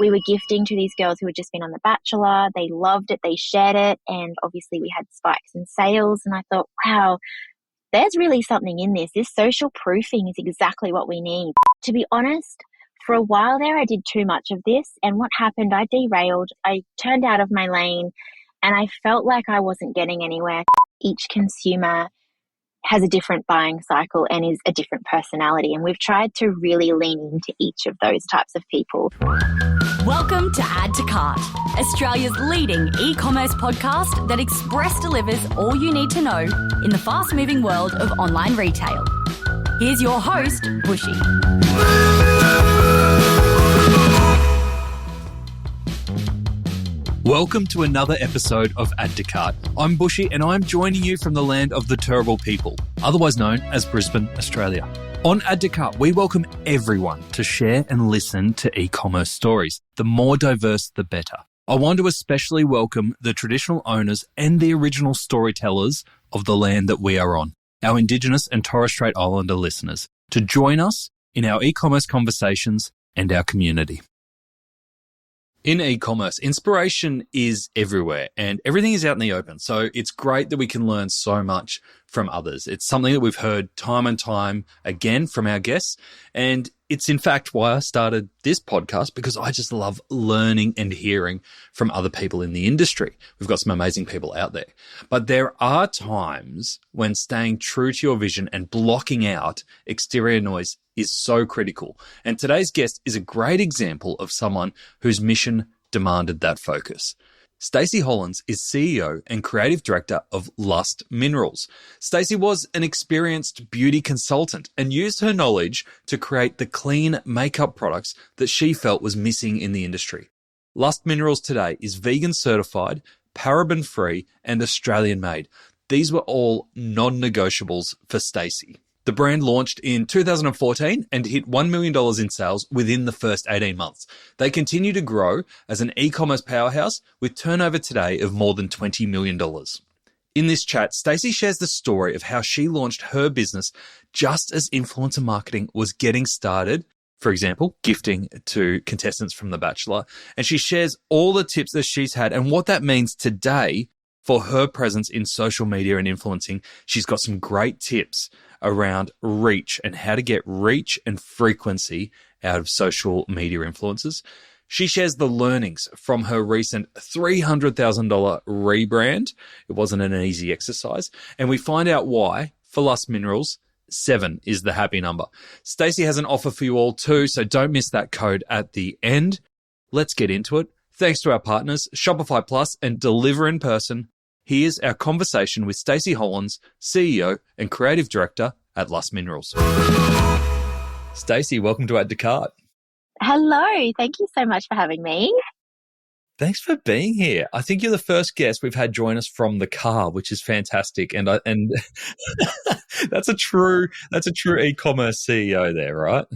we were gifting to these girls who had just been on The Bachelor. They loved it. They shared it. And obviously we had spikes in sales. And I thought, wow, there's really something in this. This social proofing is exactly what we need. To be honest, for a while there, I did too much of this. And what happened, I derailed. I turned out of my lane and I felt like I wasn't getting anywhere. Each consumer has a different buying cycle and is a different personality. And we've tried to really lean into each of those types of people. Welcome to Add to Cart, Australia's leading e-commerce podcast that express delivers all you need to know in the fast-moving world of online retail. Here's your host, Bushy. Welcome to another episode of Add to Cart. I'm Bushy and I'm joining you from the land of the Turrbal people, otherwise known as Brisbane, Australia. On Add to Cart, we welcome everyone to share and listen to e-commerce stories. The more diverse, the better. I want to especially welcome the traditional owners and the original storytellers of the land that we are on, our Indigenous and Torres Strait Islander listeners, to join us in our e-commerce conversations and our community. In e-commerce, inspiration is everywhere and everything is out in the open. So it's great that we can learn so much from others. It's something that we've heard time and time again from our guests. And it's in fact why I started this podcast, because I just love learning and hearing from other people in the industry. We've got some amazing people out there. But there are times when staying true to your vision and blocking out exterior noise is so critical. And today's guest is a great example of someone whose mission demanded that focus. Stacey Hollands is CEO and Creative Director of Lust Minerals. Stacey was an experienced beauty consultant and used her knowledge to create the clean makeup products that she felt was missing in the industry. Lust Minerals today is vegan certified, paraben-free and Australian made. These were all non-negotiables for Stacey. The brand launched in 2014 and hit $1 million in sales within the first 18 months. They continue to grow as an e-commerce powerhouse with turnover today of more than $20 million. In this chat, Stacey shares the story of how she launched her business just as influencer marketing was getting started. For example, gifting to contestants from The Bachelor. And she shares all the tips that she's had and what that means today for her presence in social media and influencing. She's got some great tips around reach and how to get reach and frequency out of social media influencers. She shares the learnings from her recent $300,000 rebrand. It wasn't an easy exercise. And we find out why, for Lust Minerals, 7 is the happy number. Stacey has an offer for you all too, so don't miss that code at the end. Let's get into it. Thanks to our partners, Shopify Plus and Deliver in Person. Here's our conversation with Stacey Hollands, CEO and Creative Director at Lust Minerals. Stacey, welcome to Add to Cart. Hello. Thank you so much for having me. Thanks for being here. I think you're the first guest we've had join us from the car, which is fantastic. And that's a true e-commerce CEO there, right?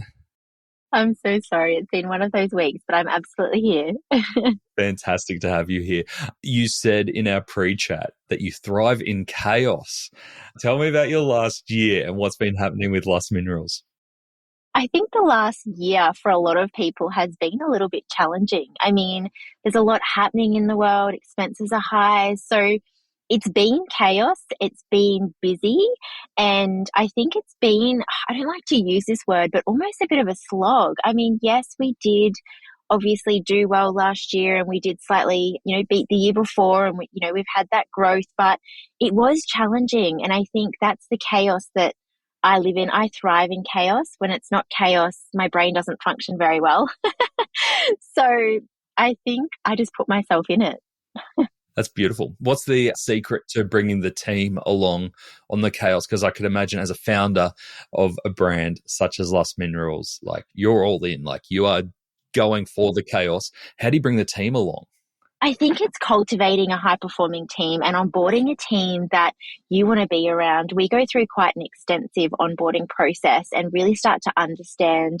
I'm so sorry. It's been one of those weeks, but I'm absolutely here. Fantastic to have you here. You said in our pre-chat that you thrive in chaos. Tell me about your last year and what's been happening with Lust Minerals. I think the last year for a lot of people has been a little bit challenging. I mean, there's a lot happening in the world. Expenses are high. So it's been chaos. It's been busy. And I think it's been, I don't like to use this word, but almost a bit of a slog. I mean, yes, we did obviously do well last year and we did slightly, beat the year before and we've had that growth, but it was challenging. And I think that's the chaos that I live in. I thrive in chaos. When it's not chaos, my brain doesn't function very well. So I think I just put myself in it. That's beautiful. What's the secret to bringing the team along on the chaos? Because I could imagine as a founder of a brand such as Lust Minerals, like you're all in, like you are going for the chaos. How do you bring the team along? I think it's cultivating a high-performing team and onboarding a team that you want to be around. We go through quite an extensive onboarding process and really start to understand,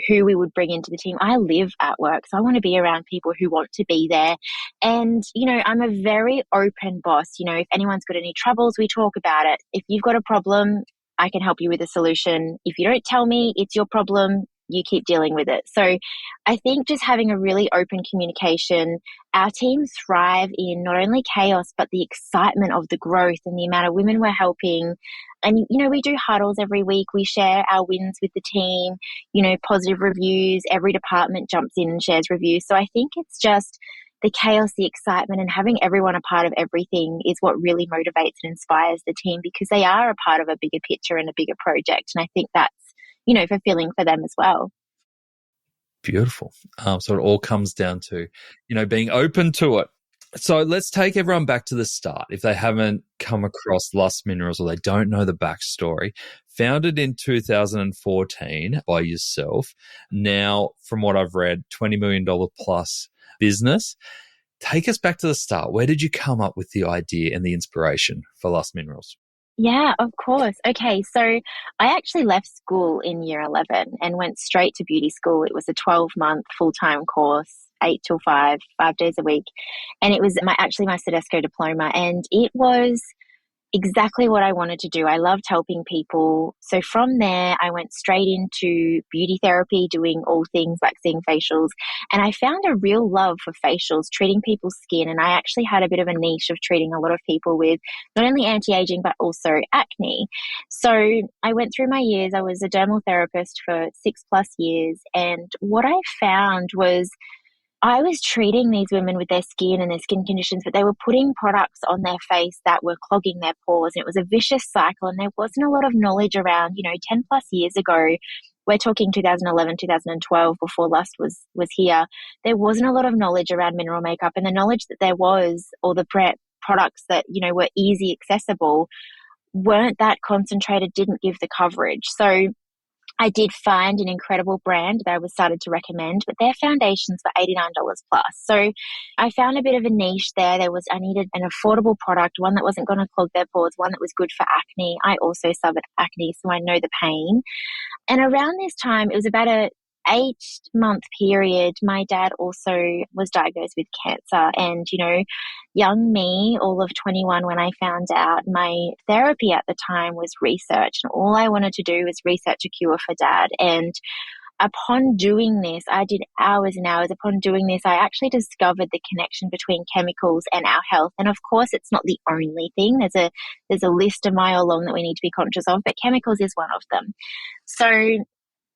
who we would bring into the team. I live at work, so I want to be around people who want to be there. And, I'm a very open boss. If anyone's got any troubles, we talk about it. If you've got a problem, I can help you with a solution. If you don't tell me it's your problem, you keep dealing with it. So I think just having a really open communication, our teams thrive in not only chaos, but the excitement of the growth and the amount of women we're helping. And, we do huddles every week. We share our wins with the team, positive reviews. Every department jumps in and shares reviews. So I think it's just the chaos, the excitement, and having everyone a part of everything is what really motivates and inspires the team, because they are a part of a bigger picture and a bigger project. And I think that's, fulfilling for them as well. Beautiful. So it all comes down to, being open to it. So let's take everyone back to the start. If they haven't come across Lust Minerals or they don't know the backstory, founded in 2014 by yourself. Now, from what I've read, $20 million plus business. Take us back to the start. Where did you come up with the idea and the inspiration for Lust Minerals? Yeah, of course. Okay, so I actually left school in year 11 and went straight to beauty school. It was a 12-month full-time course, 8 till 5, 5 days a week. And it was my Cedesco diploma. And it was exactly what I wanted to do. I loved helping people. So from there, I went straight into beauty therapy, doing all things waxing, facials. And I found a real love for facials, treating people's skin. And I actually had a bit of a niche of treating a lot of people with not only anti-aging, but also acne. So I went through my years. I was a dermal therapist for 6+ years. And what I found was I was treating these women with their skin and their skin conditions, but they were putting products on their face that were clogging their pores. And it was a vicious cycle. And there wasn't a lot of knowledge around, 10+ years ago. We're talking 2011, 2012, before Lust was here. There wasn't a lot of knowledge around mineral makeup, and the knowledge that there was, or the products that, were easy accessible, weren't that concentrated, didn't give the coverage. So I did find an incredible brand that I was started to recommend, but their foundations were $89 plus. So I found a bit of a niche there. I needed an affordable product, one that wasn't going to clog their pores, one that was good for acne. I also suffered acne, so I know the pain. And around this time, it was about a 8-month period, my dad also was diagnosed with cancer. And, young me, all of 21, when I found out, my therapy at the time was research. And all I wanted to do was research a cure for dad. And upon doing this, I did hours and hours. Upon doing this, I actually discovered the connection between chemicals and our health. And of course, it's not the only thing. There's a list a mile long that we need to be conscious of, but chemicals is one of them. So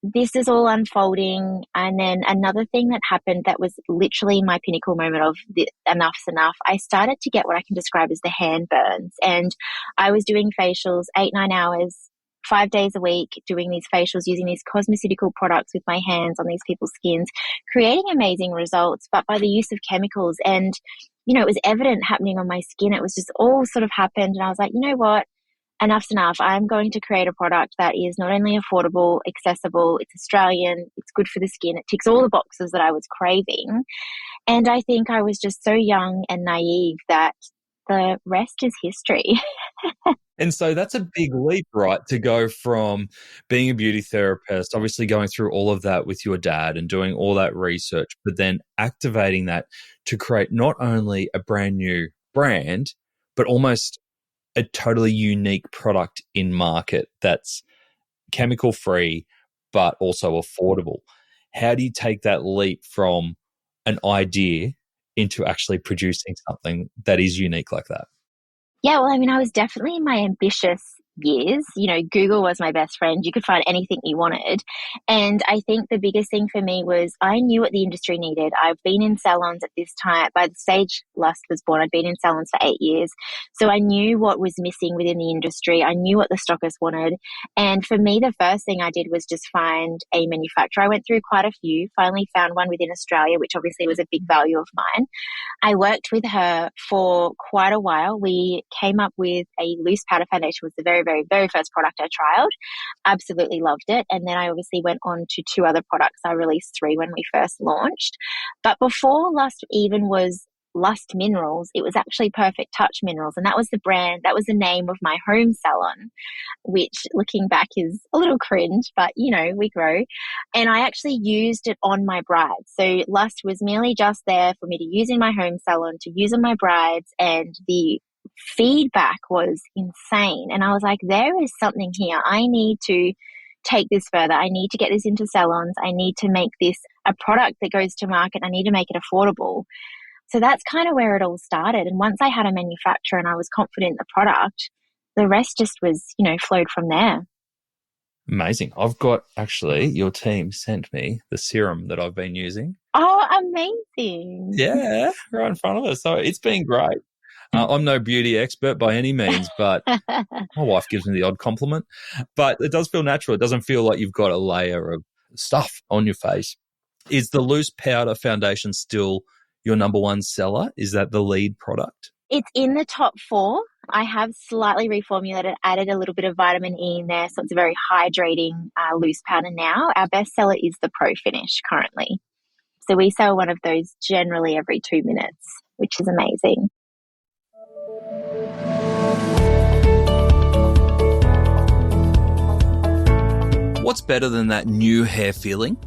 this is all unfolding. And then another thing that happened that was literally my pinnacle moment of enough's enough. I started to get what I can describe as the hand burns. And I was doing facials 8-9 hours, 5 days a week, doing these facials, using these cosmeceutical products with my hands on these people's skins, creating amazing results, but by the use of chemicals. And, it was evident happening on my skin. It was just all sort of happened. And I was like, you know what? Enough's enough. I'm going to create a product that is not only affordable, accessible, it's Australian, it's good for the skin, it ticks all the boxes that I was craving. And I think I was just so young and naive that the rest is history. And so that's a big leap, right? To go from being a beauty therapist, obviously going through all of that with your dad and doing all that research, but then activating that to create not only a brand new brand, but almost a totally unique product in market that's chemical free, but also affordable. How do you take that leap from an idea into actually producing something that is unique like that? Yeah, well, I was definitely in my ambitious years. Google was my best friend. You could find anything you wanted. And I think the biggest thing for me was I knew what the industry needed. I've been in salons at this time. By the stage Lust was born, I'd been in salons for 8 years. So I knew what was missing within the industry. I knew what the stockists wanted. And for me, the first thing I did was just find a manufacturer. I went through quite a few, finally found one within Australia, which obviously was a big value of mine. I worked with her for quite a while. We came up with a loose powder foundation, was the very, very, very first product I trialed. Absolutely loved it. And then I obviously went on to 2 other products. I released 3 when we first launched. But before Lust even was Lust Minerals, it was actually Perfect Touch Minerals. And that was the brand, that was the name of my home salon, which looking back is a little cringe, but we grow. And I actually used it on my brides. So Lust was merely just there for me to use in my home salon, to use on my brides, and the feedback was insane. And I was like, there is something here. I need to take this further. I need to get this into salons. I need to make this a product that goes to market. I need to make it affordable. So that's kind of where it all started. And once I had a manufacturer and I was confident in the product, the rest just was, flowed from there. Amazing. I've got actually your team sent me the serum that I've been using. Oh, amazing. Yeah, right in front of us. So it's been great. I'm no beauty expert by any means, but my wife gives me the odd compliment. But it does feel natural. It doesn't feel like you've got a layer of stuff on your face. Is the loose powder foundation still your number one seller? Is that the lead product? It's in the top 4. I have slightly reformulated, added a little bit of vitamin E in there, so it's a very hydrating loose powder now. Our best seller is the Pro Finish currently. So we sell one of those generally every 2 minutes, which is amazing. What's better than that new hair feeling?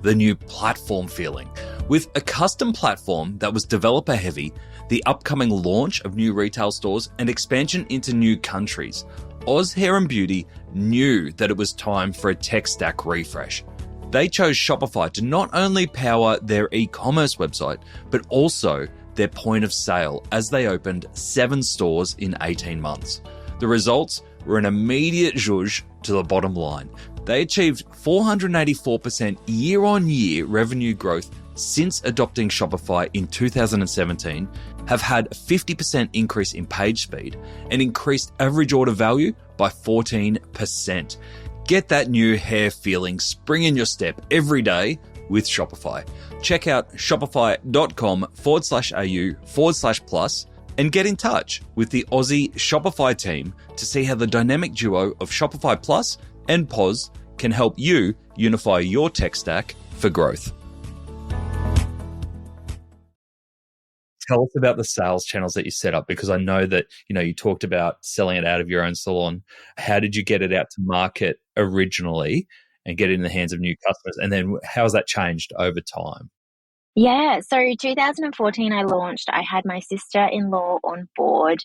The new platform feeling. With a custom platform that was developer heavy, the upcoming launch of new retail stores and expansion into new countries, Oz Hair and Beauty knew that it was time for a tech stack refresh. They chose Shopify to not only power their e-commerce website, but also their point of sale as they opened 7 stores in 18 months. The results were an immediate zhuzh to the bottom line. They achieved 484% year-on-year revenue growth since adopting Shopify in 2017, have had a 50% increase in page speed, and increased average order value by 14%. Get that new hair feeling spring in your step every day with Shopify. Check out shopify.com/au/plus and get in touch with the Aussie Shopify team to see how the dynamic duo of Shopify Plus and POS can help you unify your tech stack for growth. Tell us about the sales channels that you set up, because I know that, you talked about selling it out of your own salon. How did you get it out to market originally and get it in the hands of new customers? And then how has that changed over time? Yeah, so 2014 I launched. I had my sister-in-law on board.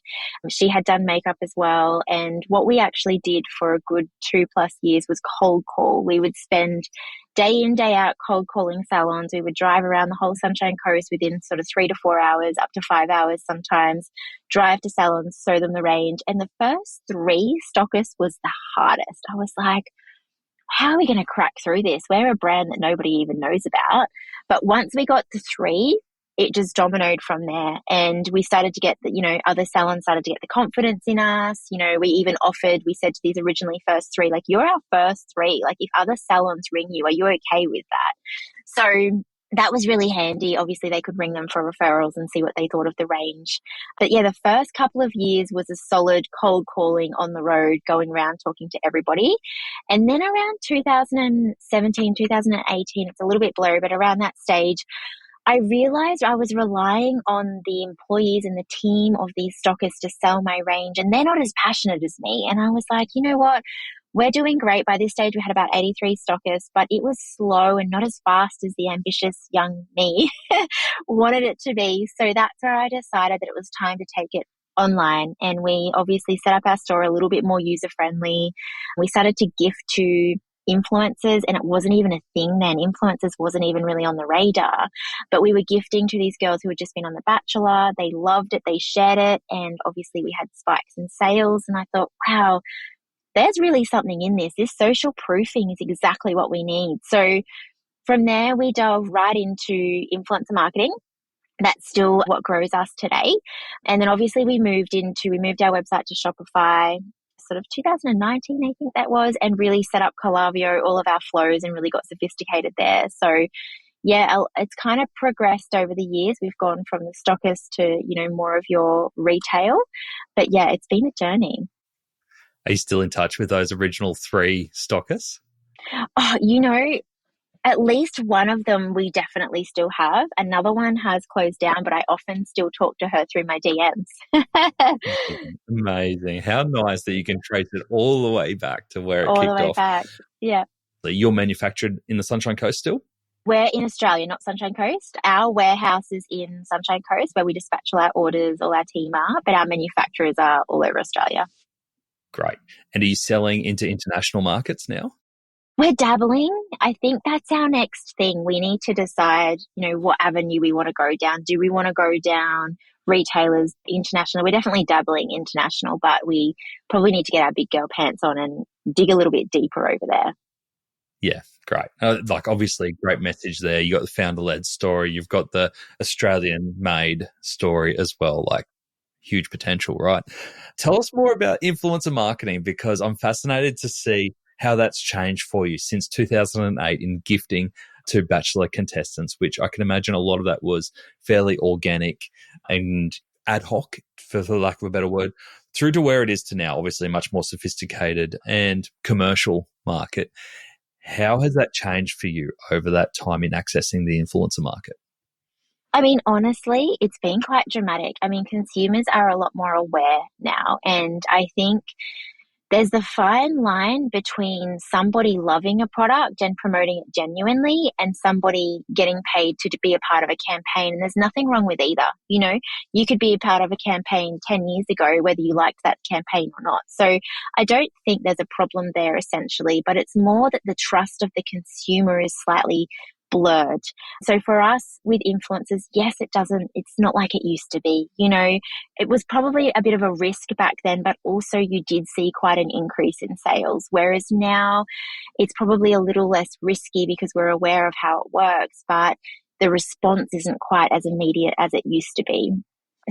She had done makeup as well. And what we actually did for a good 2+ years was cold call. We would spend day in, day out cold calling salons. We would drive around the whole Sunshine Coast within sort of 3 to 4 hours, up to 5 hours sometimes, drive to salons, show them the range. And the first 3 stockists was the hardest. I was like, how are we going to crack through this? We're a brand that nobody even knows about. But once we got to 3, it just dominoed from there. And we started to get other salons started to get the confidence in us. We even offered, we said to these originally first 3, like, you're our first 3. Like, if other salons ring you, are you okay with that? So that was really handy. Obviously, they could ring them for referrals and see what they thought of the range. But yeah, the first couple of years was a solid cold calling on the road, going around talking to everybody. And then around 2017, 2018, it's a little bit blurry, but around that stage, I realized I was relying on the employees and the team of these stockists to sell my range, and they're not as passionate as me. And I was like, you know what? We're doing great. By this stage, we had about 83 stockists, but it was slow and not as fast as the ambitious young me wanted it to be. So that's where I decided that it was time to take it online. And we obviously set up our store a little bit more user-friendly. We started to gift to influencers, and it wasn't even a thing then. Influencers wasn't even really on the radar, but we were gifting to these girls who had just been on The Bachelor. They loved it. They shared it. And obviously we had spikes in sales. And I thought, wow, there's really something in this. This social proofing is exactly what we need. So from there, we dove right into influencer marketing. That's still what grows us today. And then obviously we moved our website to Shopify, sort of 2019, I think that was, and really set up Calavio, all of our flows, and really got sophisticated there. So yeah, it's kind of progressed over the years. We've gone from the stockist to, more of your retail. But yeah, it's been a journey. Are you still in touch with those original 3 stockists? Oh, at least one of them we definitely still have. Another one has closed down, but I often still talk to her through my DMs. Amazing. How nice that you can trace it all the way back to where it all kicked the way off. back, yeah. So you're manufactured in the Sunshine Coast still? We're in Australia, not Sunshine Coast. Our warehouse is in Sunshine Coast, where we dispatch all our orders, all our team are, but our manufacturers are all over Australia. Great. And are you selling into international markets now? We're dabbling. I think that's our next thing. We need to decide, what avenue we want to go down. Do we want to go down retailers, international? We're definitely dabbling international, but we probably need to get our big girl pants on and dig a little bit deeper over there. Yeah, great. Obviously, great message there. You got the founder-led story. You've got the Australian-made story as well. Huge potential, right? Tell us more about influencer marketing, because I'm fascinated to see how that's changed for you since 2008 in gifting to Bachelor contestants, which I can imagine a lot of that was fairly organic and ad hoc, for lack of a better word, through to where it is to now, obviously a much more sophisticated and commercial market. How has that changed for you over that time in accessing the influencer market? I mean, honestly, it's been quite dramatic. I mean, consumers are a lot more aware now, and I think there's the fine line between somebody loving a product and promoting it genuinely and somebody getting paid to be a part of a campaign. And there's nothing wrong with either. You could be a part of a campaign 10 years ago, whether you liked that campaign or not. So I don't think there's a problem there essentially, but it's more that the trust of the consumer is slightly blurred. So for us with influencers, yes, it's not like it used to be. It was probably a bit of a risk back then, but also you did see quite an increase in sales. Whereas now it's probably a little less risky because we're aware of how it works, but the response isn't quite as immediate as it used to be.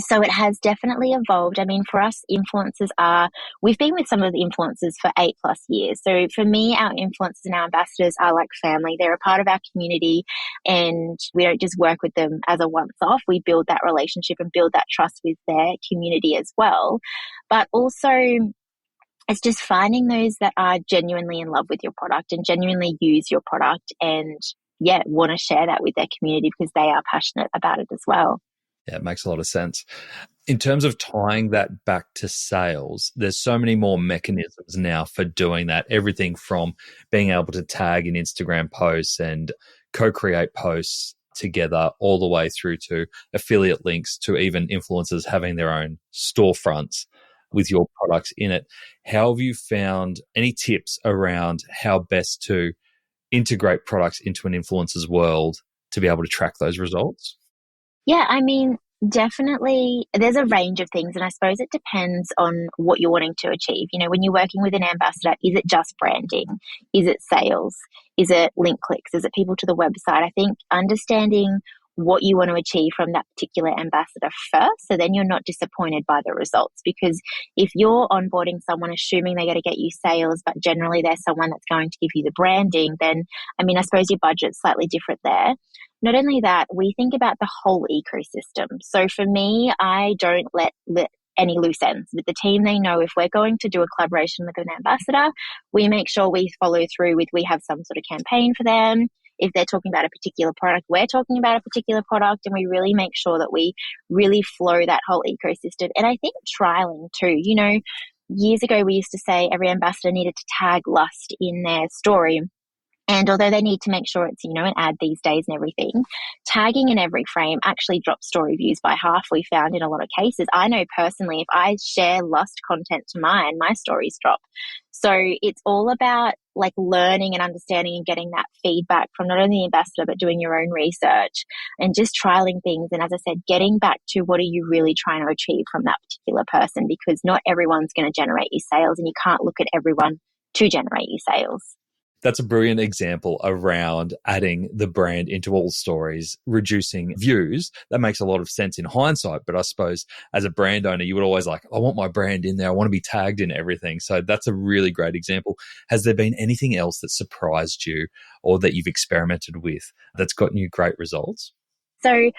So it has definitely evolved. I mean, for us, we've been with some of the influencers for 8+ years. So for me, our influencers and our ambassadors are like family. They're a part of our community, and we don't just work with them as a once-off. We build that relationship and build that trust with their community as well. But also, it's just finding those that are genuinely in love with your product and genuinely use your product and, want to share that with their community because they are passionate about it as well. Yeah, it makes a lot of sense. In terms of tying that back to sales, there's so many more mechanisms now for doing that. Everything from being able to tag in Instagram posts and co-create posts together, all the way through to affiliate links, to even influencers having their own storefronts with your products in it. How have you found any tips around how best to integrate products into an influencer's world to be able to track those results? Yeah, I mean, definitely there's a range of things, and I suppose it depends on what you're wanting to achieve. When you're working with an ambassador, is it just branding? Is it sales? Is it link clicks? Is it people to the website? I think understanding what you want to achieve from that particular ambassador first, so then you're not disappointed by the results. Because if you're onboarding someone assuming they're going to get you sales, but generally they're someone that's going to give you the branding, then, I suppose your budget's slightly different there. Not only that, we think about the whole ecosystem. So for me, I don't let any loose ends with the team. They know if we're going to do a collaboration with an ambassador, we make sure we follow through with, we have some sort of campaign for them. If they're talking about a particular product, we're talking about a particular product, and we really make sure that we really flow that whole ecosystem. And I think trialing too, years ago we used to say every ambassador needed to tag lust in their story. And although they need to make sure it's, an ad these days and everything, tagging in every frame actually drops story views by half, we found in a lot of cases. I know personally, if I share lust content to mine, my stories drop. So it's all about learning and understanding and getting that feedback from not only the ambassador, but doing your own research and just trialing things. And as I said, getting back to what are you really trying to achieve from that particular person, because not everyone's going to generate you sales, and you can't look at everyone to generate you sales. That's a brilliant example around adding the brand into all stories, reducing views. That makes a lot of sense in hindsight, but I suppose as a brand owner, you would always I want my brand in there. I want to be tagged in everything. So that's a really great example. Has there been anything else that surprised you or that you've experimented with that's gotten you great results? So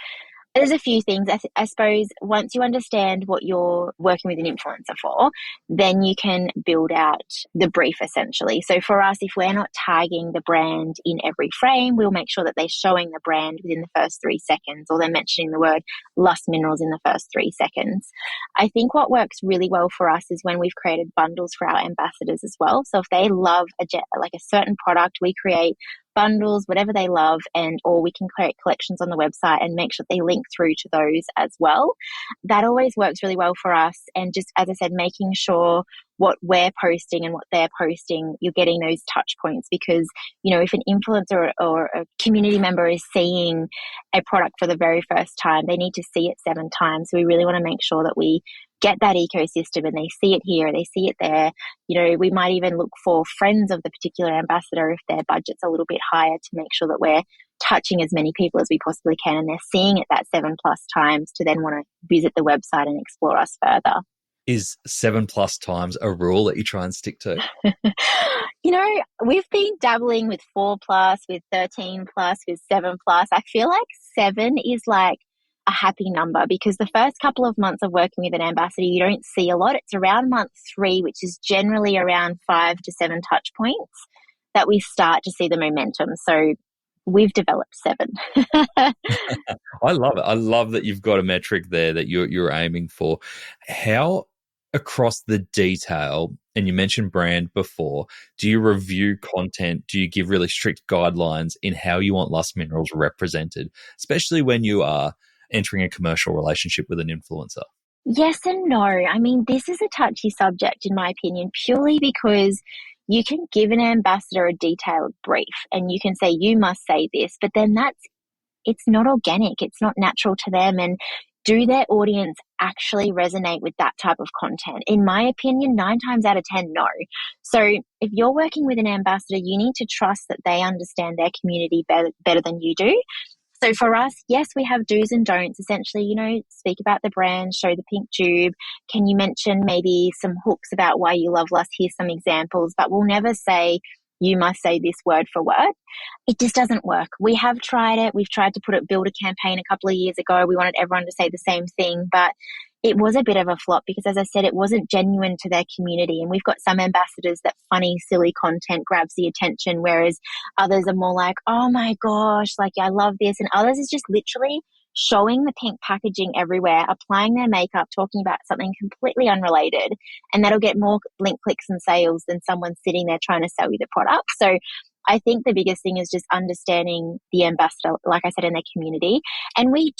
there's a few things. I suppose once you understand what you're working with an influencer for, then you can build out the brief essentially. So for us, if we're not tagging the brand in every frame, we'll make sure that they're showing the brand within the first 3 seconds, or they're mentioning the word Lust Minerals in the first 3 seconds. I think what works really well for us is when we've created bundles for our ambassadors as well. So if they love a certain product, we create bundles, whatever they love, or we can create collections on the website and make sure they link through to those as well. That always works really well for us. And just, as I said, making sure what we're posting and what they're posting, you're getting those touch points because, if an influencer or a community member is seeing a product for the very first time, they need to see it 7 times. So we really want to make sure that we get that ecosystem and they see it here, they see it there. We might even look for friends of the particular ambassador if their budget's a little bit higher to make sure that we're touching as many people as we possibly can and they're seeing it that 7+ times to then want to visit the website and explore us further. Is 7+ times a rule that you try and stick to? We've been dabbling with 4+, with 13+, with 7+. I feel like 7 is like a happy number because the first couple of months of working with an ambassador, you don't see a lot. It's around month 3, which is generally around 5 to 7 touch points that we start to see the momentum. So we've developed 7. I love it. I love that you've got a metric there that you're aiming for. How across the detail, and you mentioned brand before, do you review content? Do you give really strict guidelines in how you want Lust Minerals represented, especially when you are entering a commercial relationship with an influencer? Yes and no. I mean, this is a touchy subject in my opinion, purely because you can give an ambassador a detailed brief and you can say, you must say this, but then it's not organic. It's not natural to them. And do their audience actually resonate with that type of content? In my opinion, 9 times out of 10, no. So if you're working with an ambassador, you need to trust that they understand their community better than you do. So for us, yes, we have do's and don'ts. Essentially, speak about the brand, show the pink tube. Can you mention maybe some hooks about why you love Lust? Here's some examples, but we'll never say, you must say this word for word. It just doesn't work. We have tried it. We've tried to build a campaign a couple of years ago. We wanted everyone to say the same thing, but it was a bit of a flop because, as I said, it wasn't genuine to their community. And we've got some ambassadors that funny, silly content grabs the attention, whereas others are more like, oh my gosh, like I love this. And others is just literally showing the pink packaging everywhere, applying their makeup, talking about something completely unrelated. And that'll get more link clicks and sales than someone sitting there trying to sell you the product. So I think the biggest thing is just understanding the ambassador, like I said, in their community. And we're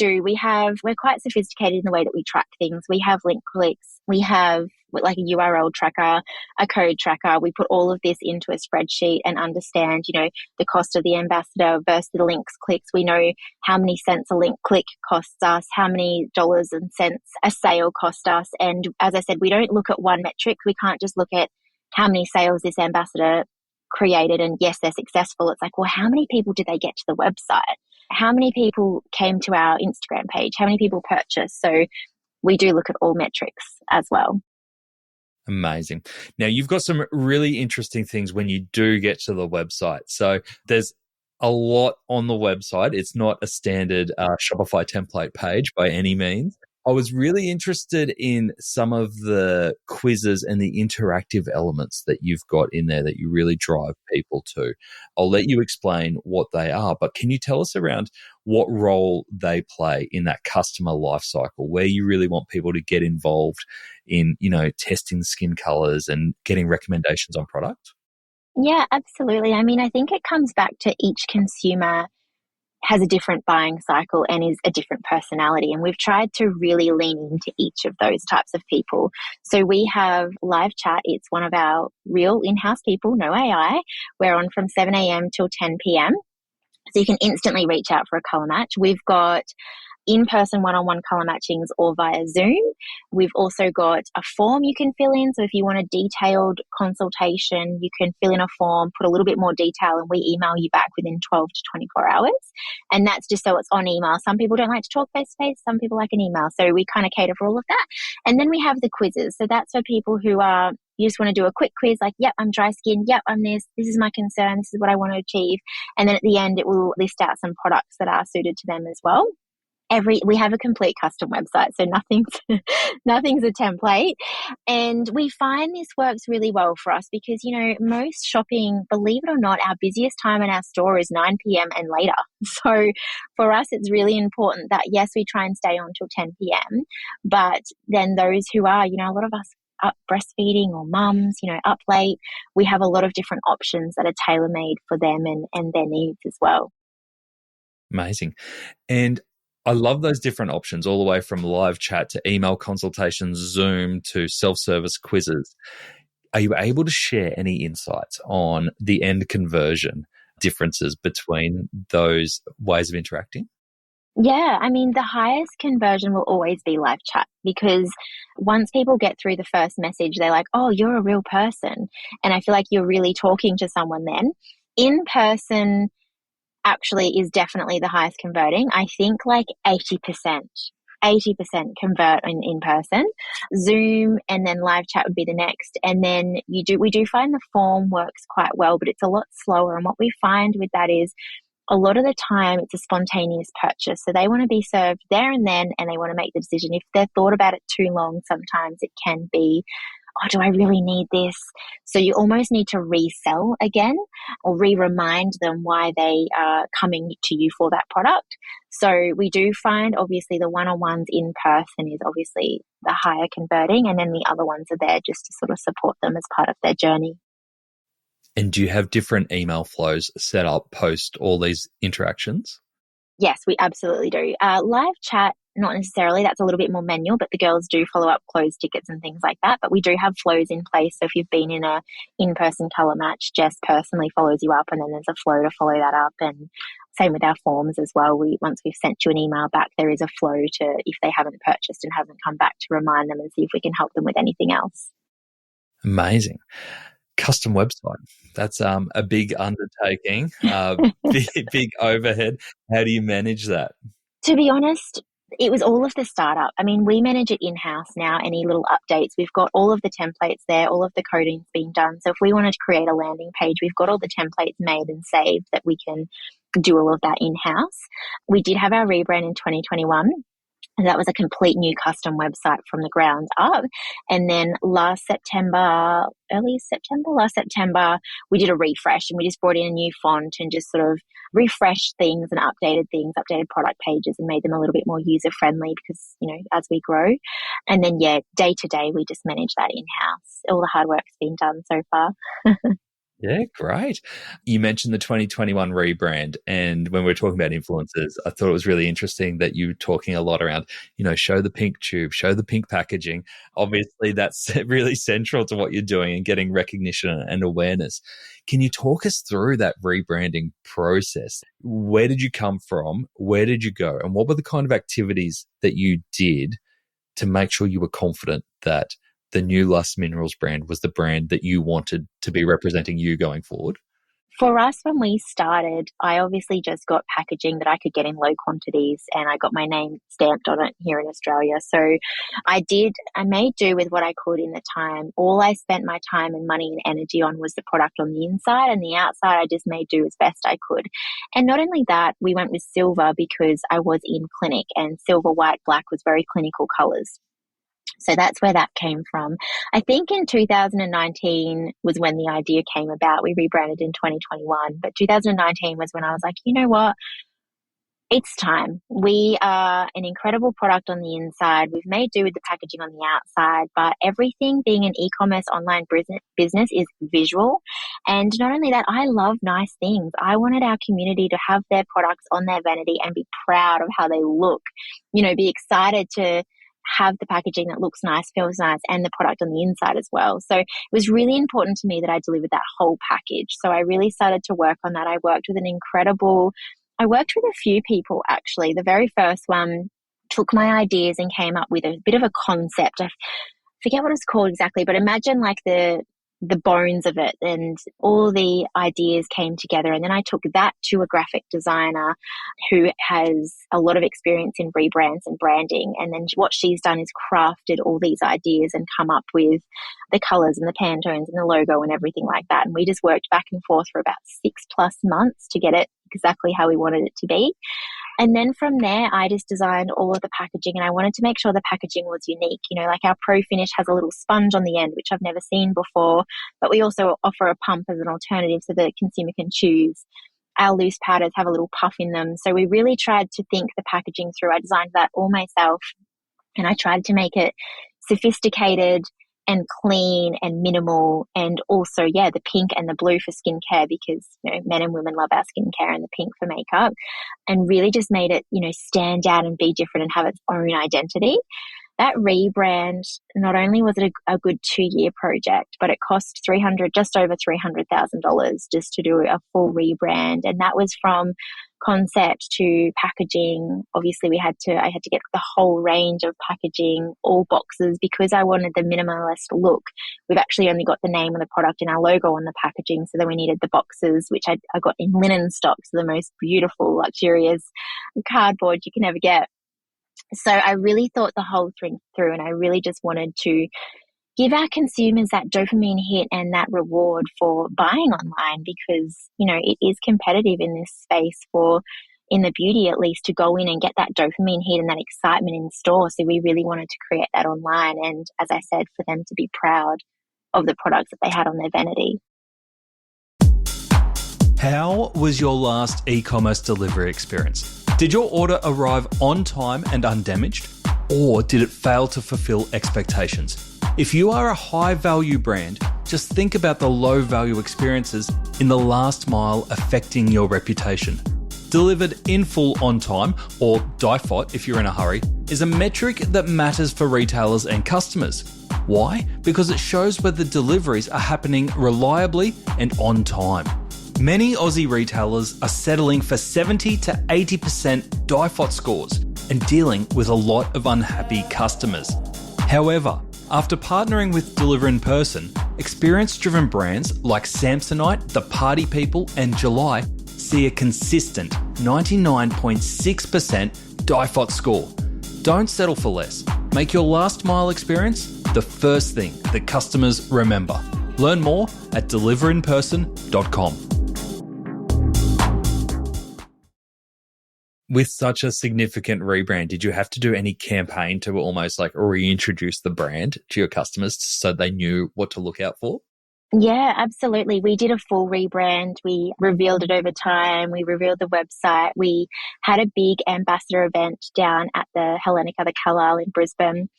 quite sophisticated in the way that we track things. We have link clicks. We have like a URL tracker, a code tracker. We put all of this into a spreadsheet and understand, the cost of the ambassador versus the links clicks. We know how many cents a link click costs us, how many dollars and cents a sale cost us. And as I said, we don't look at one metric. We can't just look at how many sales this ambassador created and yes, they're successful. It's like, well, how many people did they get to the website? How many people came to our Instagram page? How many people purchased? So we do look at all metrics as well. Amazing. Now, you've got some really interesting things when you do get to the website. So there's a lot on the website. It's not a standard Shopify template page by any means. I was really interested in some of the quizzes and the interactive elements that you've got in there that you really drive people to. I'll let you explain what they are, but can you tell us around what role they play in that customer life cycle, where you really want people to get involved in, testing skin colors and getting recommendations on product? Yeah, absolutely. I mean, I think it comes back to each consumer has a different buying cycle and is a different personality. And we've tried to really lean into each of those types of people. So we have live chat. It's one of our real in-house people, no AI. We're on from 7 a.m. till 10 p.m. So you can instantly reach out for a color match. We've got in-person one-on-one color matchings or via Zoom. We've also got a form you can fill in. So if you want a detailed consultation, you can fill in a form, put a little bit more detail, and we email you back within 12 to 24 hours. And that's just so it's on email. Some people don't like to talk face-to-face. Some people like an email. So we kind of cater for all of that. And then we have the quizzes. So that's for people who are, you just want to do a quick quiz like, yep, I'm dry skin. Yep, I'm this. This is my concern. This is what I want to achieve. And then at the end, it will list out some products that are suited to them as well. We have a complete custom website, so nothing's a template. And we find this works really well for us because, most shopping, believe it or not, our busiest time in our store is 9 p.m. and later. So for us, it's really important that, yes, we try and stay on till 10 p.m. But then those who are, a lot of us up breastfeeding or mums, up late, we have a lot of different options that are tailor-made for them and their needs as well. Amazing. And I love those different options, all the way from live chat to email consultations, Zoom to self-service quizzes. Are you able to share any insights on the end conversion differences between those ways of interacting? Yeah, I mean, the highest conversion will always be live chat because once people get through the first message, they're like, oh, you're a real person. And I feel like you're really talking to someone then. In person actually is definitely the highest converting. I think like 80%. 80% convert in person. Zoom and then live chat would be the next. And then we do find the form works quite well, but it's a lot slower. And what we find with that is a lot of the time it's a spontaneous purchase. So they want to be served there and then, and they want to make the decision. If they've thought about it too long, sometimes it can be, oh, do I really need this? So you almost need to resell again or remind them why they are coming to you for that product. So we do find obviously the one-on-ones in person is obviously the higher converting, and then the other ones are there just to sort of support them as part of their journey. And do you have different email flows set up post all these interactions? Yes, we absolutely do. Live chat, not necessarily. That's a little bit more manual, but the girls do follow up closed tickets and things like that. But we do have flows in place. So if you've been in a in-person colour match, Jess personally follows you up, and then there's a flow to follow that up. And same with our forms as well. Once we've sent you an email back, there is a flow to, if they haven't purchased and haven't come back, to remind them and see if we can help them with anything else. Amazing. Custom website. That's a big undertaking, big overhead. How do you manage that? To be honest, it was all of the startup. I mean, we manage it in-house now. Any little updates, we've got all of the templates there, all of the coding's been done. So if we wanted to create a landing page, we've got all the templates made and saved that we can do all of that in-house. We did have our rebrand in 2021. And that was a complete new custom website from the ground up. And then last September, we did a refresh, and we just brought in a new font and just sort of refreshed things and updated product pages and made them a little bit more user friendly because, as we grow. And then, day to day, we just manage that in-house. All the hard work's been done so far. Yeah, great. You mentioned the 2021 rebrand, and when we were talking about influencers, I thought it was really interesting that you were talking a lot around, show the pink tube, show the pink packaging. Obviously, that's really central to what you're doing and getting recognition and awareness. Can you talk us through that rebranding process? Where did you come from? Where did you go? And what were the kind of activities that you did to make sure you were confident that the new Lust Minerals brand was the brand that you wanted to be representing you going forward? For us, when we started, I obviously just got packaging that I could get in low quantities, and I got my name stamped on it here in Australia. So I made do with what I could in the time. All I spent my time and money and energy on was the product on the inside, and the outside I just made do as best I could. And not only that, we went with silver because I was in clinic, and silver, white, black was very clinical colours. So that's where that came from. I think in 2019 was when the idea came about. We rebranded in 2021, but 2019 was when I was like, you know what? It's time. We are an incredible product on the inside. We've made do with the packaging on the outside, but everything being an e-commerce online business is visual. And not only that, I love nice things. I wanted our community to have their products on their vanity and be proud of how they look, be excited to have the packaging that looks nice, feels nice, and the product on the inside as well. So it was really important to me that I delivered that whole package. So I really started to work on that. I worked with a few people actually. The very first one took my ideas and came up with a bit of a concept. I forget what it's called exactly, but imagine like the bones of it, and all the ideas came together. And then I took that to a graphic designer who has a lot of experience in rebrands and branding. And then what she's done is crafted all these ideas and come up with the colors and the Pantones and the logo and everything like that. And we just worked back and forth for about 6+ months to get it exactly how we wanted it to be. And then from there, I just designed all of the packaging, and I wanted to make sure the packaging was unique. Like our Pro Finish has a little sponge on the end, which I've never seen before, but we also offer a pump as an alternative so the consumer can choose. Our loose powders have a little puff in them. So we really tried to think the packaging through. I designed that all myself, and I tried to make it sophisticated and clean and minimal, and also, the pink and the blue for skincare because, men and women love our skincare, and the pink for makeup, and really just made it, stand out and be different and have its own identity. that rebrand, not only was it a good 2-year project, but it cost just over $300,000 just to do a full rebrand. And that was from concept to packaging. Obviously I had to get the whole range of packaging, all boxes, because I wanted the minimalist look. We've actually only got the name of the product and our logo on the packaging. So then we needed the boxes, which I got in linen stocks, the most beautiful, luxurious cardboard you can ever get. So I really thought the whole thing through, and I really just wanted to give our consumers that dopamine hit and that reward for buying online, because, it is competitive in this space in the beauty, at least, to go in and get that dopamine hit and that excitement in store. So we really wanted to create that online. And as I said, for them to be proud of the products that they had on their vanity. How was your last e-commerce delivery experience? Did your order arrive on time and undamaged, or did it fail to fulfill expectations? If you are a high-value brand, just think about the low-value experiences in the last mile affecting your reputation. Delivered in full on time, or DIFOT if you're in a hurry, is a metric that matters for retailers and customers. Why? Because it shows whether deliveries are happening reliably and on time. Many Aussie retailers are settling for 70 to 80% DIFOT scores and dealing with a lot of unhappy customers. However, after partnering with Deliver in Person, experience-driven brands like Samsonite, The Party People and July see a consistent 99.6% DIFOT score. Don't settle for less. Make your last mile experience the first thing that customers remember. Learn more at deliverinperson.com. With such a significant rebrand, did you have to do any campaign to almost like reintroduce the brand to your customers so they knew what to look out for? Yeah, absolutely. We did a full rebrand. We revealed it over time. We revealed the website. We had a big ambassador event down at the Hellenica, the Carlisle in Brisbane.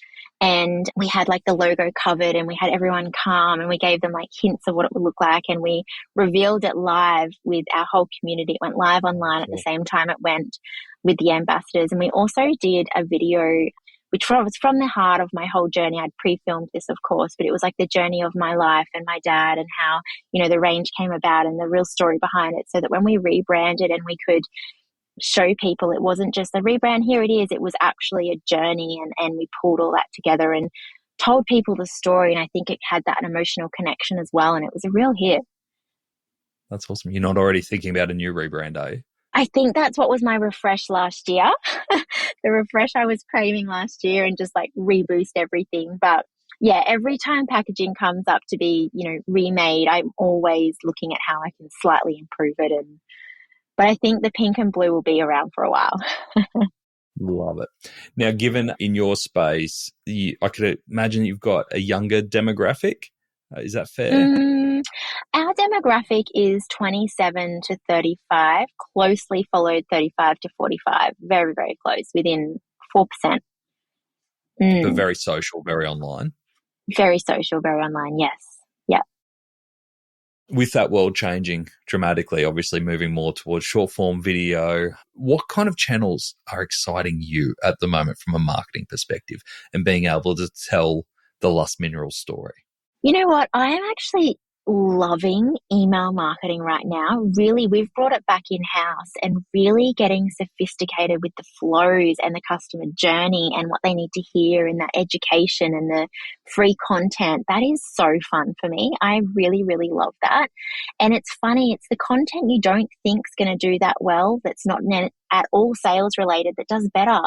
And we had like the logo covered and we had everyone come and we gave them like hints of what it would look like. And we revealed it live with our whole community. It went live online at the same time it went with the ambassadors. And we also did a video which was from the heart of my whole journey. I'd pre-filmed this, of course, but it was like the journey of my life and my dad and how, the range came about and the real story behind it, so that when we rebranded and we could show people it wasn't just a rebrand, here it is, it was actually a journey, and we pulled all that together and told people the story. And I think it had that emotional connection as well. And it was a real hit. That's awesome. You're not already thinking about a new rebrand, are you? I think that's what was my refresh last year. The refresh I was craving last year, and just like reboost everything. But yeah, every time packaging comes up to be, remade, I'm always looking at how I can slightly improve it. But I think the pink and blue will be around for a while. Love it. Now, given in your space, I could imagine you've got a younger demographic. Is that fair? Our demographic is 27 to 35, closely followed 35 to 45, very, very close, within 4%. But very social, very online. Very social, very online, yes. Yeah. With that world changing dramatically, obviously moving more towards short form video, what kind of channels are exciting you at the moment from a marketing perspective and being able to tell the Lust Minerals story? You know what? I am actually loving email marketing right now. Really, we've brought it back in-house and really getting sophisticated with the flows and the customer journey and what they need to hear, and that education and the free content. That is so fun for me. I really, really love that. And it's funny, it's the content you don't think is going to do that well, that's not at all sales related, that does better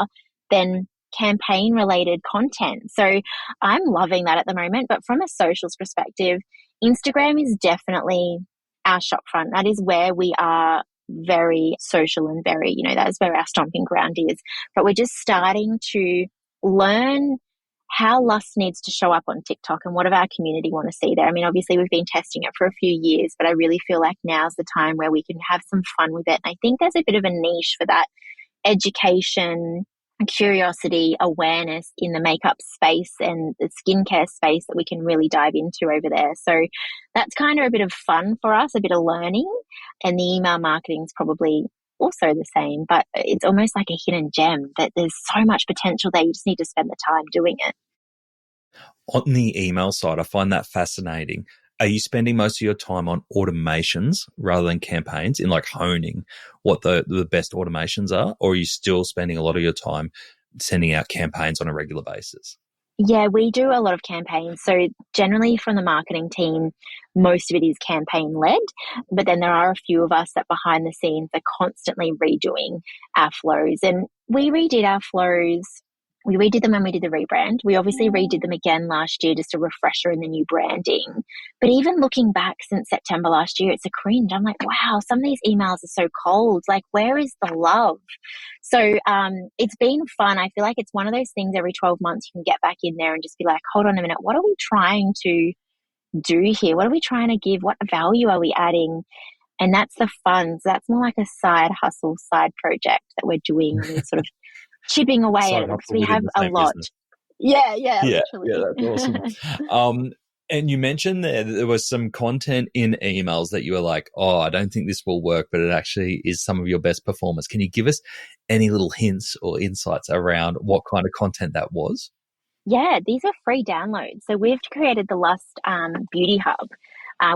than campaign related content. So I'm loving that at the moment. But from a socials perspective, Instagram is definitely our shop front. That is where we are very social and very, that is where our stomping ground is. But we're just starting to learn how Lust needs to show up on TikTok and what of our community want to see there. I mean, obviously we've been testing it for a few years, but I really feel like now's the time where we can have some fun with it. And I think there's a bit of a niche for that education, curiosity, awareness in the makeup space and the skincare space that we can really dive into over there. So that's kind of a bit of fun for us, a bit of learning. And the email marketing is probably also the same, but it's almost like a hidden gem that there's so much potential there. You just need to spend the time doing it. On the email side, I find that fascinating. Are you spending most of your time on automations rather than campaigns in like honing what the best automations are? Or are you still spending a lot of your time sending out campaigns on a regular basis? Yeah, we do a lot of campaigns. So generally from the marketing team, most of it is campaign led, but then there are a few of us that behind the scenes are constantly redoing our flows. And we redid our flows. We redid them when we did the rebrand. We obviously redid them again last year, just a refresher in the new branding. But even looking back since September last year, it's a cringe. I'm like, wow, some of these emails are so cold. Like, where is the love? So it's been fun. I feel like it's one of those things every 12 months you can get back in there and just be like, hold on a minute, what are we trying to do here? What are we trying to give? What value are we adding? And that's the fun. So that's more like a side hustle, side project that we're doing. We're sort of chipping away at Side it because hustle we within have the a same lot. business. Yeah, Yeah, literally. that's awesome. And you mentioned there that there was some content in emails that you were like, oh, I don't think this will work, but it actually is some of your best performers. Can you give us any little hints or insights around what kind of content that was? Yeah, these are free downloads. So we've created the Lust Beauty Hub.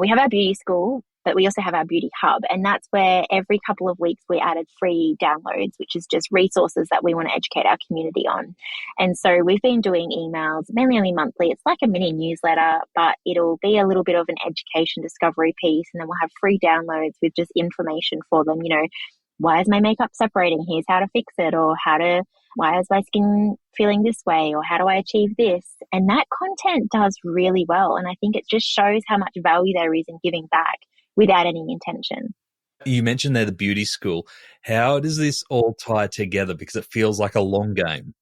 We have our beauty school, but we also have our beauty hub. And that's where every couple of weeks we added free downloads, which is just resources that we want to educate our community on. And so we've been doing emails mainly only monthly. It's like a mini newsletter, but it'll be a little bit of an education discovery piece. And then we'll have free downloads with just information for them. You know, why is my makeup separating? Here's how to fix it, or why is my skin feeling this way, or how do I achieve this? And that content does really well. And I think it just shows how much value there is in giving back without any intention. You mentioned there the beauty school. How does this all tie together? Because it feels like a long game.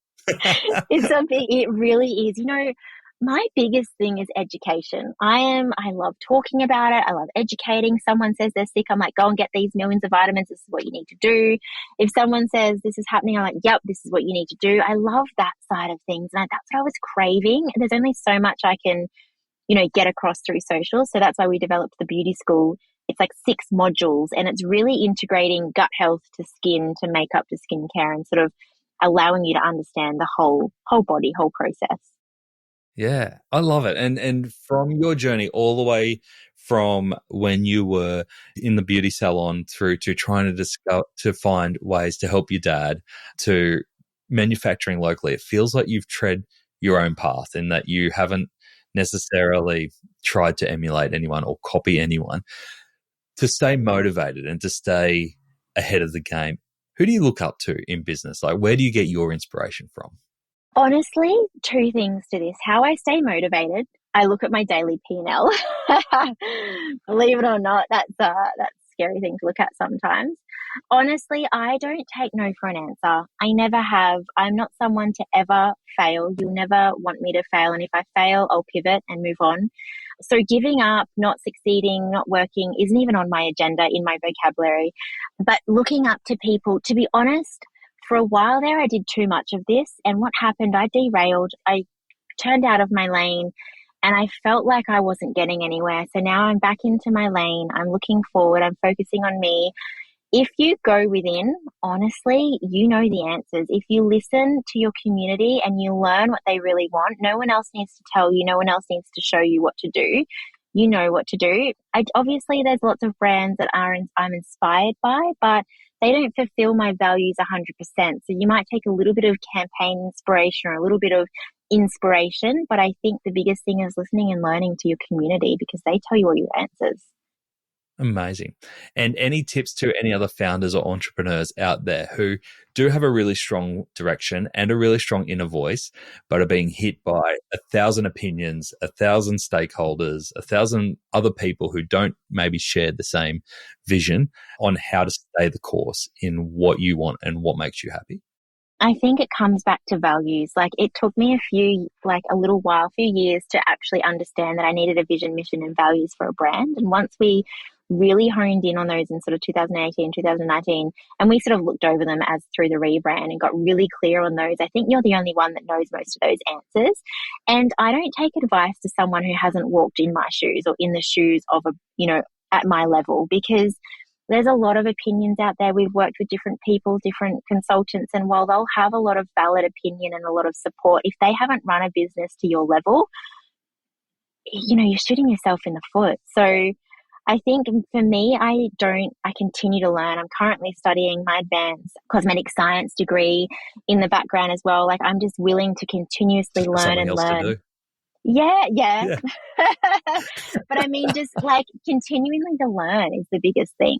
It really is. You know, my biggest thing is education. I love talking about it. I love educating. Someone says they're sick, I'm like, go and get these millions of vitamins. This is what you need to do. If someone says this is happening, I'm like, yep, this is what you need to do. I love that side of things. And that's what I was craving. There's only so much I can, get across through social. So that's why we developed the beauty school. It's like 6 modules, and it's really integrating gut health to skin, to makeup, to skincare, and sort of allowing you to understand the whole body, whole process. Yeah, I love it. And from your journey all the way from when you were in the beauty salon through to trying to find ways to help your dad to manufacturing locally, it feels like you've tread your own path and that you haven't necessarily tried to emulate anyone or copy anyone. To stay motivated and to stay ahead of the game, who do you look up to in business? Like, where do you get your inspiration from? Honestly, 2 things to this. How I stay motivated, I look at my daily P&L. Believe it or not, that's a scary thing to look at sometimes. Honestly, I don't take no for an answer. I never have. I'm not someone to ever fail. You'll never want me to fail. And if I fail, I'll pivot and move on. So giving up, not succeeding, not working isn't even on my agenda in my vocabulary. But looking up to people, to be honest, for a while there, I did too much of this. And what happened, I derailed. I turned out of my lane and I felt like I wasn't getting anywhere. So now I'm back into my lane. I'm looking forward. I'm focusing on me. If you go within, honestly, you know the answers. If you listen to your community and you learn what they really want, no one else needs to tell you. No one else needs to show you what to do. You know what to do. Obviously, there's lots of brands that I'm inspired by, but they don't fulfill my values 100%. So you might take a little bit of campaign inspiration or a little bit of inspiration, but I think the biggest thing is listening and learning to your community because they tell you all your answers. Amazing. And any tips to any other founders or entrepreneurs out there who do have a really strong direction and a really strong inner voice, but are being hit by 1,000 opinions, 1,000 stakeholders, 1,000 other people who don't maybe share the same vision on how to stay the course in what you want and what makes you happy? I think it comes back to values. Like it took me a little while, a few years to actually understand that I needed a vision, mission and values for a brand. And once we really honed in on those in sort of 2018, 2019, and we sort of looked over them as through the rebrand and got really clear on those, I think you're the only one that knows most of those answers. And I don't take advice to someone who hasn't walked in my shoes or in the shoes of at my level, because there's a lot of opinions out there. We've worked with different people, different consultants, and while they'll have a lot of valid opinion and a lot of support, if they haven't run a business to your level, you're shooting yourself in the foot. So I think for me, I continue to learn. I'm currently studying my advanced cosmetic science degree in the background as well. Like, I'm just willing to continuously learn and learn. To do. Yeah. But I mean, just like continually to learn is the biggest thing.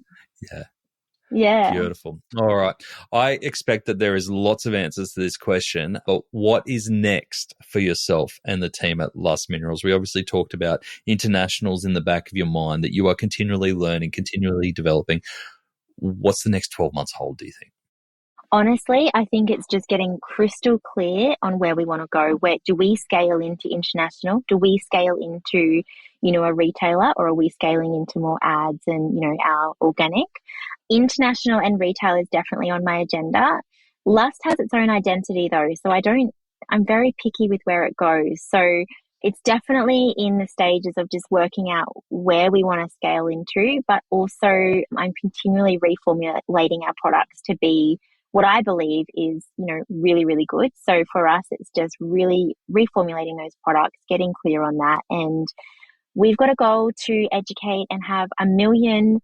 Yeah. Beautiful. All right. I expect that there is lots of answers to this question, but what is next for yourself and the team at Lust Minerals? We obviously talked about internationals in the back of your mind, that you are continually learning, continually developing. What's the next 12 months hold, do you think? Honestly, I think it's just getting crystal clear on where we want to go. Where do we scale into international? Do we scale into, a retailer, or are we scaling into more ads and, our organic? International and retail is definitely on my agenda. Lust has its own identity though, so I'm very picky with where it goes. So it's definitely in the stages of just working out where we want to scale into, but also I'm continually reformulating our products to be what I believe is, really, really good. So for us, it's just really reformulating those products, getting clear on that. And we've got a goal to educate and have 1 million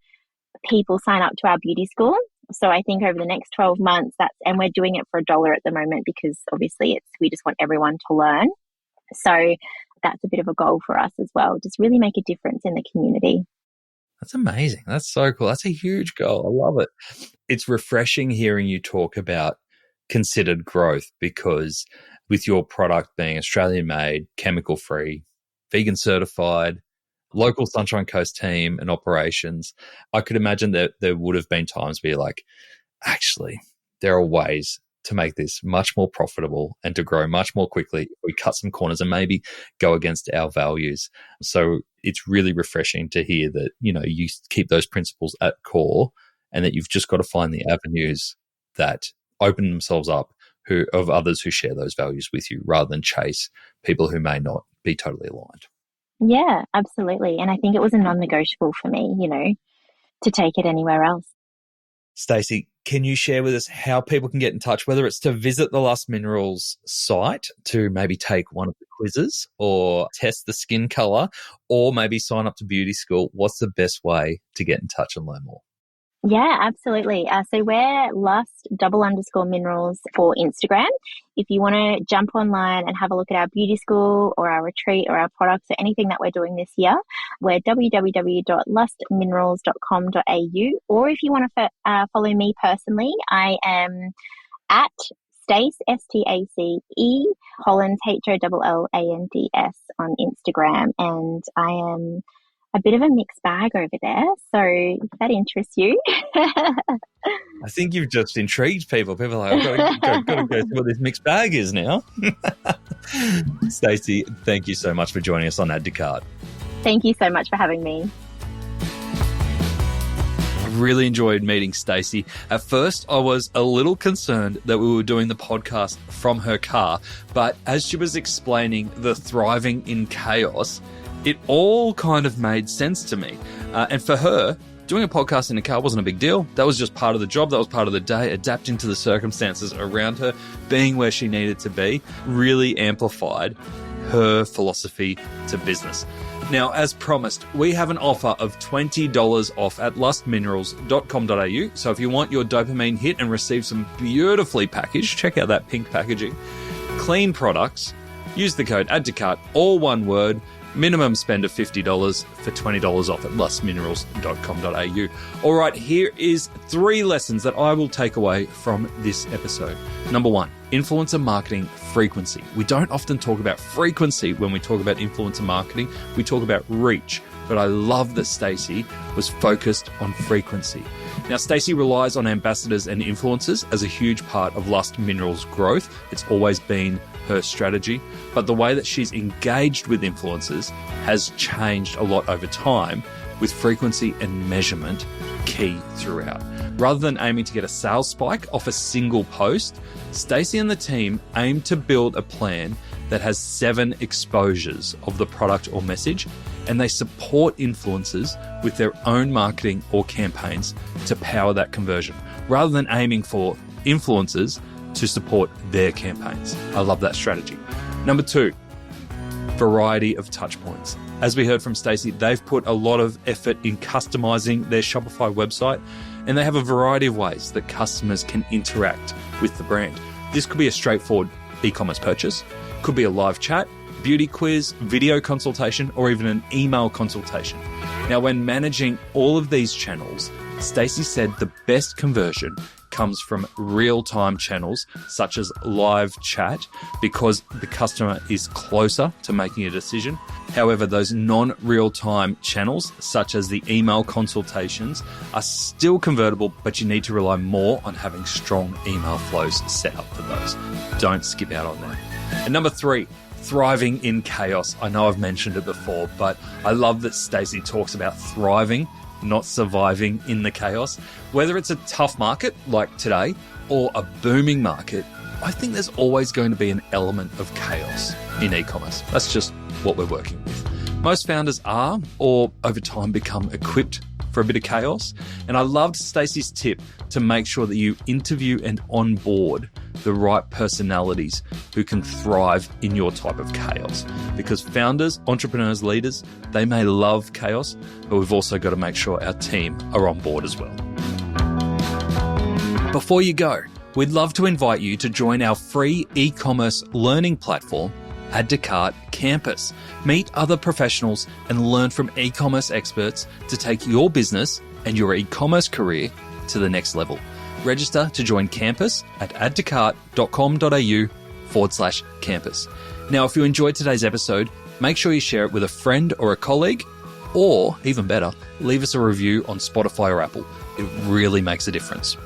people sign up to our beauty school. So I think over the next 12 months, and we're doing it for $1 at the moment, because obviously we just want everyone to learn. So that's a bit of a goal for us as well. Just really make a difference in the community. That's amazing. That's so cool. That's a huge goal. I love it. It's refreshing hearing you talk about considered growth, because with your product being Australian made, chemical free, vegan certified, local Sunshine Coast team and operations, I could imagine that there would have been times where you're like, actually, there are ways to make this much more profitable and to grow much more quickly. We cut some corners and maybe go against our values. So it's really refreshing to hear that, you keep those principles at core, and that you've just got to find the avenues that open themselves up of others who share those values with you, rather than chase people who may not be totally aligned. Yeah, absolutely. And I think it was a non-negotiable for me, to take it anywhere else. Stacey, can you share with us how people can get in touch, whether it's to visit the Lust Minerals site to maybe take one of the quizzes or test the skin color, or maybe sign up to beauty school? What's the best way to get in touch and learn more? Yeah, absolutely. So we're Lust_minerals for Instagram. If you want to jump online and have a look at our beauty school or our retreat or our products or anything that we're doing this year, we're www.lustminerals.com.au. Or if you want to follow me personally, I am at Stace, Stace, Hollands, Hollands on Instagram. And I am a bit of a mixed bag over there. So if that interests you. I think you've just intrigued people. People are like, I've got to go through what this mixed bag is now. Stacey, thank you so much for joining us on Add to Cart. Thank you so much for having me. I really enjoyed meeting Stacey. At first, I was a little concerned that we were doing the podcast from her car, but as she was explaining the thriving in chaos, it all kind of made sense to me. And for her, doing a podcast in a car wasn't a big deal. That was just part of the job. That was part of the day, adapting to the circumstances around her, being where she needed to be, really amplified her philosophy to business. Now, as promised, we have an offer of $20 off at lustminerals.com.au. So if you want your dopamine hit and receive some beautifully packaged, check out that pink packaging, clean products, use the code ADDTOCART, all one word, minimum spend of $50 for $20 off at lustminerals.com.au. All right, here is 3 lessons that I will take away from this episode. Number 1, influencer marketing frequency. We don't often talk about frequency when we talk about influencer marketing. We talk about reach, but I love that Stacey was focused on frequency. Now, Stacey relies on ambassadors and influencers as a huge part of Lust Minerals' growth. It's always been her strategy, but the way that she's engaged with influencers has changed a lot over time, with frequency and measurement key throughout. Rather than aiming to get a sales spike off a single post, Stacey and the team aim to build a plan that has 7 exposures of the product or message and they support influencers with their own marketing or campaigns to power that conversion, rather than aiming for influencers to support their campaigns. I love that strategy. Number 2, variety of touch points. As we heard from Stacey, they've put a lot of effort in customizing their Shopify website, and they have a variety of ways that customers can interact with the brand. This could be a straightforward e-commerce purchase, could be a live chat, beauty quiz, video consultation, or even an email consultation. Now, when managing all of these channels, Stacey said the best conversion comes from real-time channels such as live chat because the customer is closer to making a decision. However, those non-real-time channels such as the email consultations are still convertible, but you need to rely more on having strong email flows set up for those. Don't skip out on that. And number 3, thriving in chaos. I know I've mentioned it before, but I love that Stacey talks about thriving, not surviving in the chaos. Whether it's a tough market like today or a booming market, I think there's always going to be an element of chaos in e-commerce. That's just what we're working with. Most founders are, or over time become equipped for a bit of chaos. And I loved Stacey's tip to make sure that you interview and onboard the right personalities who can thrive in your type of chaos. Because founders, entrepreneurs, leaders, they may love chaos, but we've also got to make sure our team are on board as well. Before you go, we'd love to invite you to join our free e-commerce learning platform, Add to Cart Campus. Meet other professionals and learn from e-commerce experts to take your business and your e-commerce career to the next level. Register to join Campus at addtocart.com.au/campus. Now, if you enjoyed today's episode, make sure you share it with a friend or a colleague, or even better, leave us a review on Spotify or Apple. It really makes a difference.